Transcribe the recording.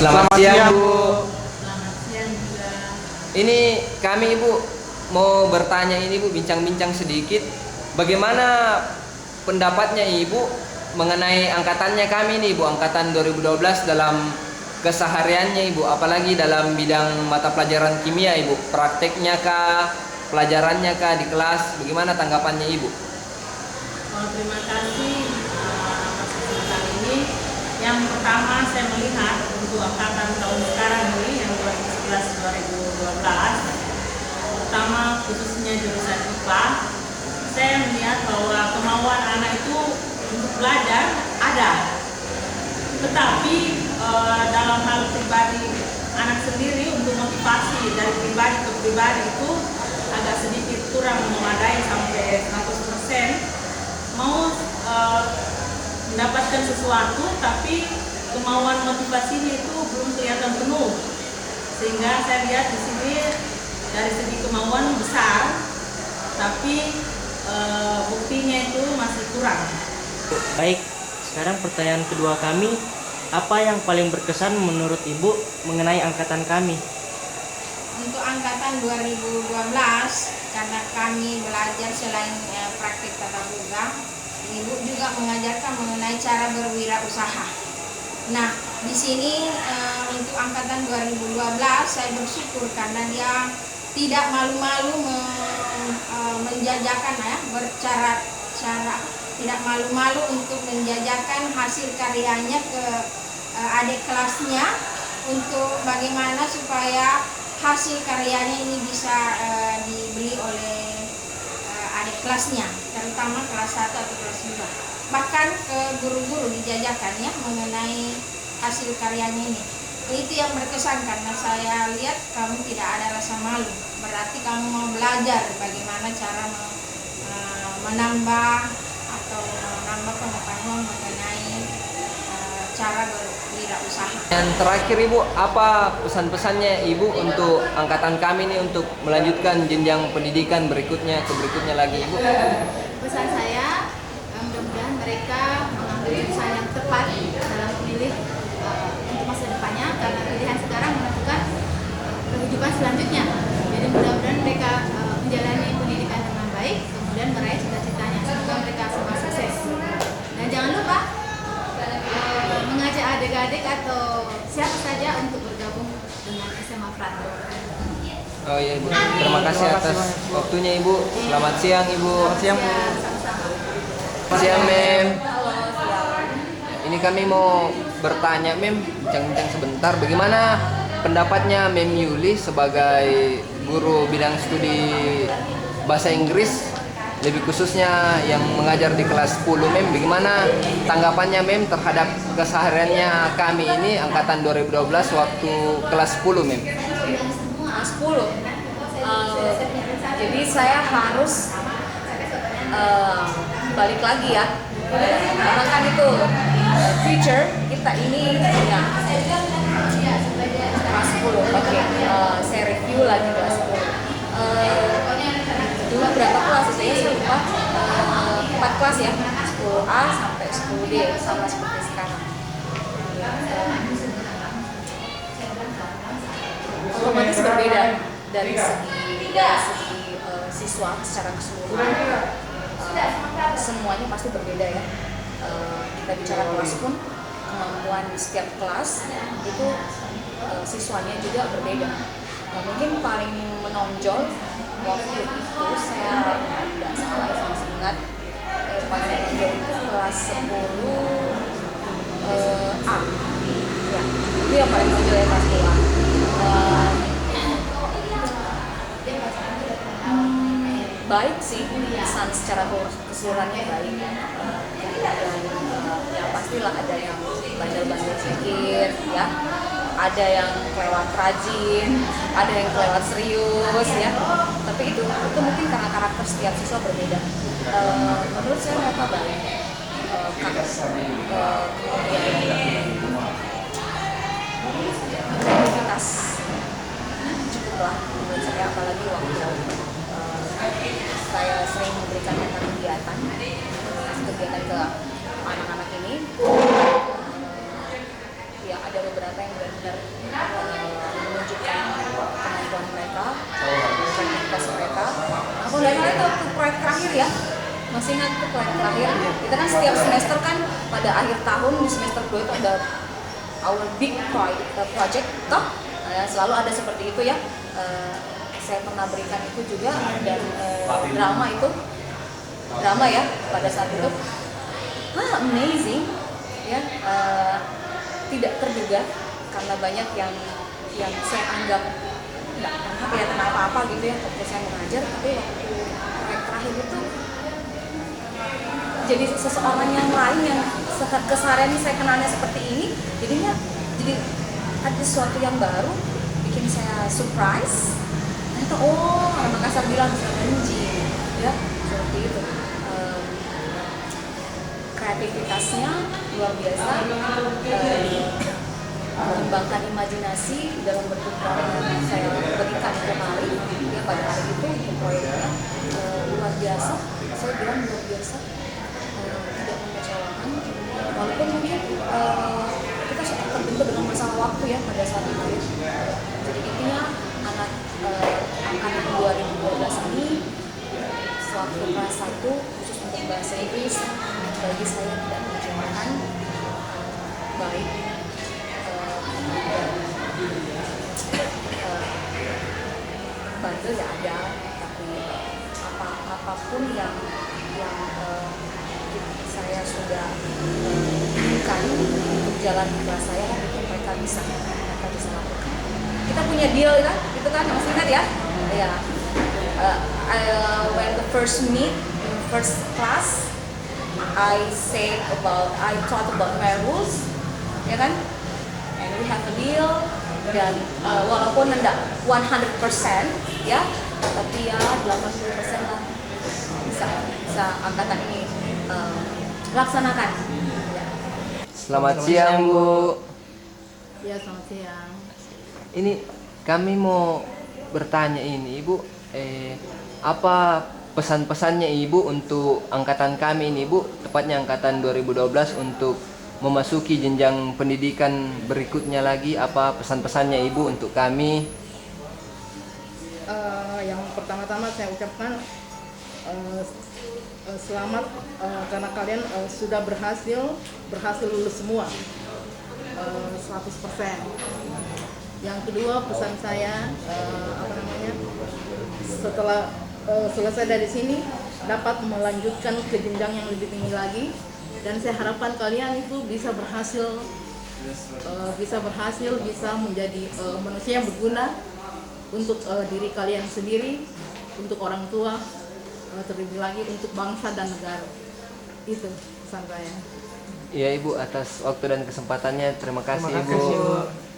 Selamat siang, Bu. Selamat siang juga. Ini kami, Ibu, mau bertanya ini, Bu, bincang-bincang sedikit. Bagaimana pendapatnya Ibu mengenai angkatannya kami nih, Bu, angkatan 2012 dalam kesehariannya, Ibu, apalagi dalam bidang mata pelajaran kimia, Ibu. Prakteknya kah, pelajarannya kah di kelas? Bagaimana tanggapannya, Ibu? Terima kasih atas kesempatan ini. Yang pertama saya melihat untuk angkatan tahun sekarang ini yang 2011-2012, pertama khususnya jurusan IPA, saya melihat bahwa kemauan anak itu untuk belajar ada, tetapi dalam hal pribadi anak sendiri untuk motivasi dari pribadi ke pribadi itu agak sedikit kurang memadai sampai 100%. Mau mendapatkan sesuatu tapi kemauan motivasinya itu belum kelihatan penuh, sehingga saya lihat di sini dari segi kemauan besar tapi buktinya itu masih kurang. Baik, sekarang pertanyaan kedua kami, apa yang paling berkesan menurut Ibu mengenai angkatan kami? Untuk angkatan 2012, karena kami belajar selain praktik tata boga, Ibu juga mengajarkan mengenai cara berwirausaha. Nah, di sini untuk angkatan 2012 saya bersyukur karena dia tidak malu-malu menjajakan tidak malu-malu untuk menjajakan hasil karyanya ke adik kelasnya untuk bagaimana supaya hasil karyanya ini bisa dibeli oleh adik kelasnya, terutama kelas 1 atau kelas 2. Bahkan ke guru-guru dijajakan ya mengenai hasil karyanya ini. Itu yang berkesan karena saya lihat kamu tidak ada rasa malu. Berarti kamu mau belajar bagaimana cara menambah pengetahuan mengenai cara berwirausaha. Yang terakhir, Ibu, apa pesan-pesannya Ibu untuk angkatan kami nih untuk melanjutkan jenjang pendidikan berikutnya lagi, Ibu? Pesan saya, mudah-mudahan mereka mengambil jurusan yang tepat dalam memilih untuk masa depannya, karena pilihan sekarang menentukan kehidupan selanjutnya. Jadi mudah-mudahan mereka menjalani pendidikan dengan baik, kemudian meraih cita-citanya. Semoga mereka semua sukses. Dan jangan lupa mengajak adik-adik atau siapa saja untuk bergabung dengan SMA Prato. Oh iya, Ibu. Terima kasih atas waktunya, Ibu. Selamat siang, Ibu. Selamat siang, Bu. Selamat siang, Mem. Ini kami mau bertanya, Mem, bincang-bincang sebentar. Bagaimana pendapatnya Mem Yuli sebagai guru bidang studi bahasa Inggris, lebih khususnya yang mengajar di kelas 10, Mem? Bagaimana tanggapannya, Mem, terhadap kesehariannya kami ini angkatan 2012 waktu kelas 10, Mem? Kelas 10. Jadi saya harus balik lagi ya. Karena kan itu future kita ini ya kelas 10. Oke, saya review lagi kelas 10. Dulu berapa kelas saya lupa, 4 kelas ya, 10A sampai 10D, sama seperti sekarang. Otomatis berbeda dari segi siswa secara keseluruhan, semuanya pasti berbeda ya. Kita bicara kelas pun, kemampuan di setiap kelas itu siswanya juga berbeda. Mungkin paling menonjol waktu itu saya tidak salah, saya masih ingat paling menonjol itu kelas 10A ya, itu yang paling menonjol ya, kelas 10A. Baik sih, kesan secara keseluruhannya baik. Ya pastilah ada yang bandel-bandel sedikit ya, ada yang kelewat rajin, ada yang kelewat serius ya. Tapi itu mungkin karena karakter setiap siswa berbeda. Menurut saya mereka baik. Kreativitas cukuplah menurut saya, apalagi waktu saya sering memberikan kegiatan ke anak-anak ini. Ya ada beberapa yang benar-benar menunjukkan kemampuan mereka, kreativitas mereka. Aku nggak ingat itu waktu proyek terakhir ya, masih ingat itu proyek terakhir. Kita kan setiap semester kan pada akhir tahun di semester 2 itu ada our big project, toh selalu ada seperti itu ya. Saya pernah berikan itu juga, dan drama ya pada saat itu. Amazing ya, tidak terduga karena banyak yang saya anggap nggak pernah kelihatan apa-apa gitu ya waktu saya mengajar, tapi waktu proyek terakhir itu jadi seseorang yang lain yang keseharian saya kenalnya seperti ini, jadi ada sesuatu yang baru bikin saya surprise. Ternyata orang Makassar bilang bisa benci ya, seperti itu. Kreativitasnya luar biasa, mengembangkan imajinasi dalam bentuk drama yang saya berikan kemarin ya pada hari itu untuk proyeknya, luar biasa. Saya bilang luar biasa, tidak mengecewakan, walaupun mungkin kita sudah terbentur dengan masalah waktu ya pada saat itu ya. Jadi intinya angkatan 2012 ini sewaktu kelas 1 khusus untuk bahasa Inggris bagi saya tidak mengecewakan, baik bandel ya ada, tapi apapun yang saya sudah inginkan untuk jalan di kelas saya itu mereka bisa lakukan. Kita punya deal kan, gitu kan, masih ingat ya? Ya. When the first class, I thought about my rules, ya kan? And we have a deal, dan walaupun tidak 100% ya, tapi ya 80% lah bisa angkatan ini laksanakan. Selamat siang Bu. Ya, selamat siang. Ini kami mau bertanya ini Ibu, apa pesan-pesannya Ibu untuk angkatan kami ini Ibu, tepatnya angkatan 2012 untuk memasuki jenjang pendidikan berikutnya lagi, apa pesan-pesannya Ibu untuk kami? Yang pertama-tama saya ucapkan selamat karena kalian sudah berhasil lulus semua 100%. Yang kedua, pesan saya setelah selesai dari sini dapat melanjutkan ke jenjang yang lebih tinggi lagi, dan saya harapkan kalian itu bisa berhasil menjadi manusia yang berguna untuk diri kalian sendiri, untuk orang tua, terlebih lagi untuk bangsa dan negara. Itu pesan saya. Iya Ibu, atas waktu dan kesempatannya terima kasih, Terima kasih, Ibu. Bu.